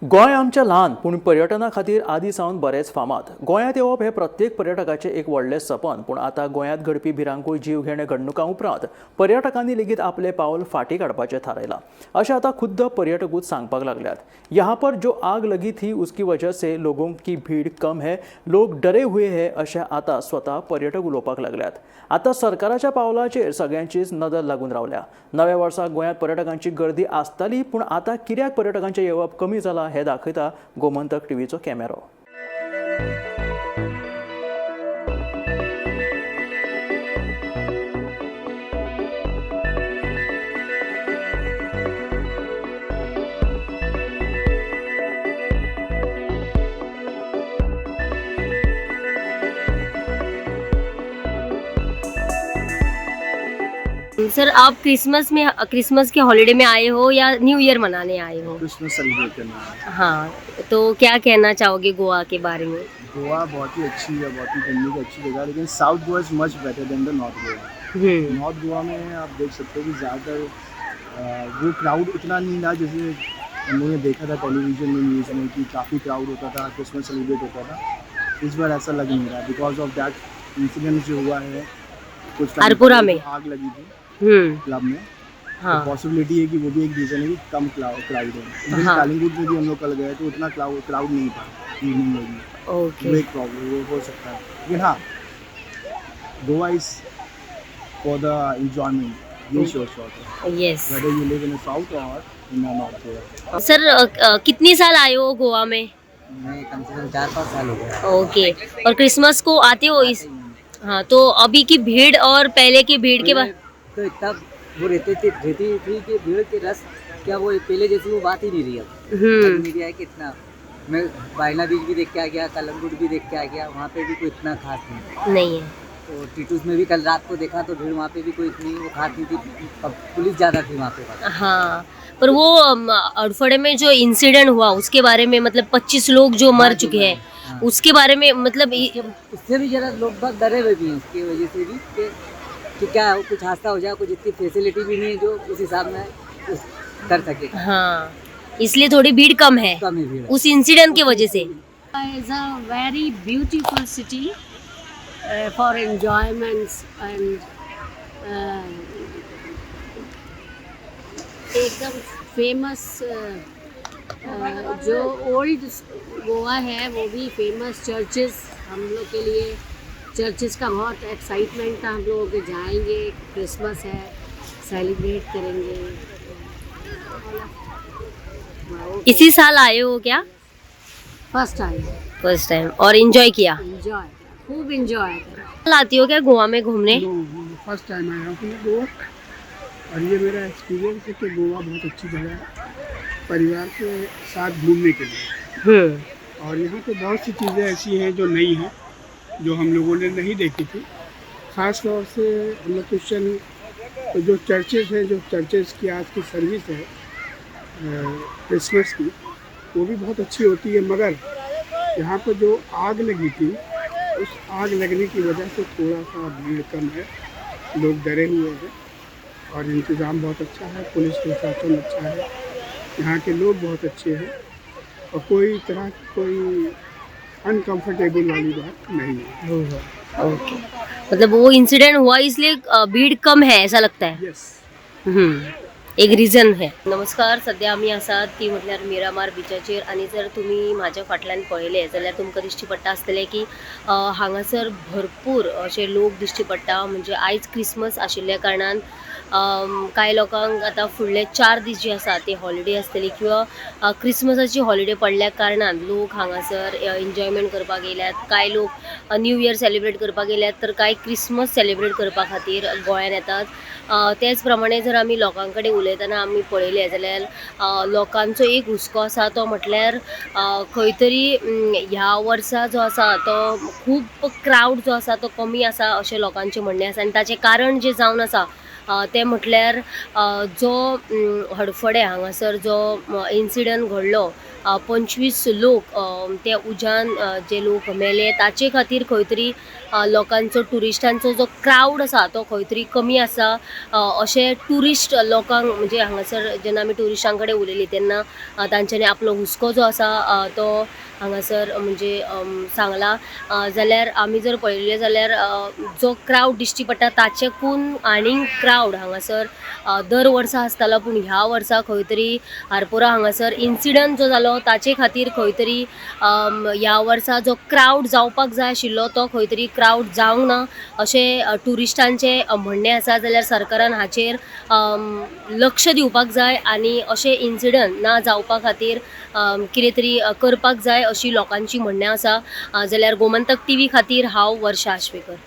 गोंय आमच्या ल्हान पूण पर्यटना खातीर आदी सावन बरेंच फामाद। गोंयांत येवप हे प्रत्येक पर्यटकाचें एक व्हडलें सपन, पूण आतां गोंयांत घडपी भिरांकूळ जीवघेणे घडणुकां उपरांत पर्यटकांनी लेगीत आपलें पावल फाटीं काडपाचें थारायलां, अशें आतां खुद्द पर्यटकूच सांगपाक लागल्यात। यहाँ पर जो आग लगी थी उसकी वजह से लोगों की भीड़ कम है, लोग डरे हुए हैं, अशें आतां स्वता पर्यटक उलोवपाक लागल्यात। आतां सरकाराच्या पावलाचेर सगळ्यांचीच नदर लागून रावल्या। नव्या वर्साक गोंयांत पर्यटकांची गर्दी आसताली, पूण आतां कित्याक पर्यटकांचें येवप कमी जालां हे दाखयता गोमंतक टीव्हीचो कॅमेरो। सर, आप क्रिसमस के हॉलिडे में आए हो या न्यू ईयर मनाने आए हो? क्रिसमस सेलिब्रेट करना है। हाँ, तो क्या कहना चाहोगे गोवा के बारे में? गोवा बहुत ही अच्छी है, बहुत ही घूमने की अच्छी जगह है, लेकिन south Goa is much better than the north Goa. North Goa में आप देख सकते हो कि ज़्यादातर वो क्राउड उतना नहीं था जैसे हमने देखा था टेलीविजन में, न्यूज़ में कि काफ़ी क्राउड होता था, क्रिसमस सेलिब्रेट होता था। इस बार ऐसा लग नहीं रहा बिकॉज ऑफ दैट इंसिडेंट जो हुआ है कुछ टाइम अरपुरा में आग लगी थी क्लब में। हाँ, तो पॉसिबिलिटी है कि वो भी एक रीज़न है कि कम क्राउड है। इवन हाँ। कालिंगुड में भी हम लोग कल गए तो उतना क्राउड नहीं था इवनिंग में भी। वो ओके। एक प्रॉब्लम वो हो सकता है, लेकिन हाँ Goa is for the enjoyment. ये श्योर शॉट है, yes. Whether you live in south और इन नॉर्थ गोवा। सर, कितनी साल आए हो गोवा में? मैं कम से कम 4-5 साल हो गए। ओके। और क्रिसमस को आते हो इस? हाँ, तो अभी की भीड़ और पहले की भीड़ के बाद तो इतना वो रहती थी कि भीड़ के रस क्या वो पहले जैसी वो बात ही नहीं रही अब। मीडिया है कितना, मैं बायला बीच भी देख के आ गया, कलंगुट भी देख के आ गया, वहाँ पे भी कोई इतना खास है। नहीं। तो टीटूस में भी कल रात को देखा तो भीड़ वहाँ पे भी कोई इतनी वो खास नहीं थी, अब पुलिस ज़्यादा थी वहाँ पे। हाँ, पर वो अड़फड़े में जो इंसिडेंट हुआ उसके बारे में, मतलब 25 लोग जो मर चुके हैं, हाँ। उसके बारे में मतलब उससे भी ज़रा लोग बहुत डरे हुए भी हैं उसकी वजह से भी कि क्या हो, कुछ हादसा हो जाए, कुछ इतनी फैसिलिटी भी नहीं है जो उस हिसाब में उस कर सके। हाँ, इसलिए थोड़ी भीड़ कम है कम ही भीड़ है। उस इंसिडेंट की वजह से। Is a very beautiful city for enjoyments and एकदम फेमस जो ओल्ड गोवा है वो भी फेमस चर्चेस हम लोग के लिए। चर्चेस का बहुत एक्साइटमेंट था, हम लोग जाएंगे, क्रिसमस है, सेलिब्रेट करेंगे। इसी साल आए हो क्या? First time first time. और एंजॉय किया? एंजॉय, खूब एंजॉय करा। आती हो क्या गोवा में घूमने? फर्स्ट टाइम आया हूँ गोवा, और ये मेरा एक्सपीरियंस है कि गोवा बहुत अच्छी जगह है परिवार के साथ घूमने के लिए। और यहाँ पे बहुत सी चीज़ें ऐसी हैं जो नई हैं, जो हम लोगों ने नहीं देखी थी। ख़ास तौर से हम लोग क्रिश्चियन तो जो चर्चेस हैं, जो चर्चेस की आज की सर्विस है क्रिसमस की, वो भी बहुत अच्छी होती है। मगर यहाँ पर जो आग लगी थी, उस आग लगने की वजह से थोड़ा सा भीड़ कम है, लोग डरे हुए हैं। और इंतज़ाम बहुत अच्छा है, पुलिस प्रशासन अच्छा है, यहाँ के लोग बहुत अच्छे हैं, और कोई तरह कोई अनकंफर्टेबल वाली बात नहीं है। ओके, मतलब वो इंसिडेंट हुआ इसलिए भीड़ कम है ऐसा लगता है। यस। एक रिझन है। नमस्कार, सध्या आम्ही आसात ती म्हटल्यार मिरामार बिचाचेर, आणि जर तुम्ही माझ्या फाटल्यान पळयले जाल्यार तुमकां दिश्टी पडटा आसतलें की हांगासर भरपूर अशे लोक दिश्टी पडटा। म्हणजे आयज क्रिसमस आशिल्ल्या कारणान कांय लोकांक आतां फुडले 4 दीस जे आसा ते हॉलिडे आसतली, किंवा क्रिसमसाची हॉलिडे पडल्या कारणान लोक हांगासर एन्जॉयमेंट करपाक येयल्यात। कांय लोक न्यू इयर सेलिब्रेट करपाक येयल्यात, तर कांय क्रिसमस सेलिब्रेट करपा खातीर गोंयांत येतात। त्याच प्रमाणे जर आमी लोकां कडेन उलयतना आमी पळयलें जाल्यार लोकांचो एक हुस्को आसा तो म्हटल्यार खंय तरी ह्या वर्सा जो आसा तो खूब क्राउड जो आसा तो कमी आसा अशें लोकांचें म्हणणें आसा। आनी ताचें कारण जें जावन आसा ते म्हटल्यार जो हडफडे हांगासर जो इन्सिडंट घडलो, 25 लोक ते उज्यान जे लोक मेले ताचे खातीर खंय तरी लोकांचो टुरिस्टांचो जो क्रावड आसा तो खंय तरी कमी आसा अशें टुरिस्ट लोकांक म्हणजे हांगासर जेन्ना आमी टुरिस्टां कडेन उलयली तेन्ना तांच्यांनी आपलो हुस्को जो आसा तो हांगासर म्हणजे सांगला जाल्यार आमी जर पळयलें जाल्यार जो क्रावड दिश्टी पडटा ताचेकून आनीक क्रावड हांगासर दर वर्सा आसतालो पूण ह्या वर्सा खंय तरी आरपोरा हांगासर इन्सिडंट जो जालो ताचे खातीर खंय तरी ह्या वर्सा जो क्रावड जावपाक जाय आशिल्लो तो खंय तरी क्रावड जावंक ना अशें टुरिस्टांचें म्हणणें आसा जाल्यार सरकारान हाचेर लक्ष दिवपाक जाय आनी अशें इन्सिडंट ना जावपा खातीर कितें तरी करपाक जाय अशी लोकांची म्हणणें आसा जाल्यार गोमंतक TV खातीर हांव वर्षा आश्वेकर.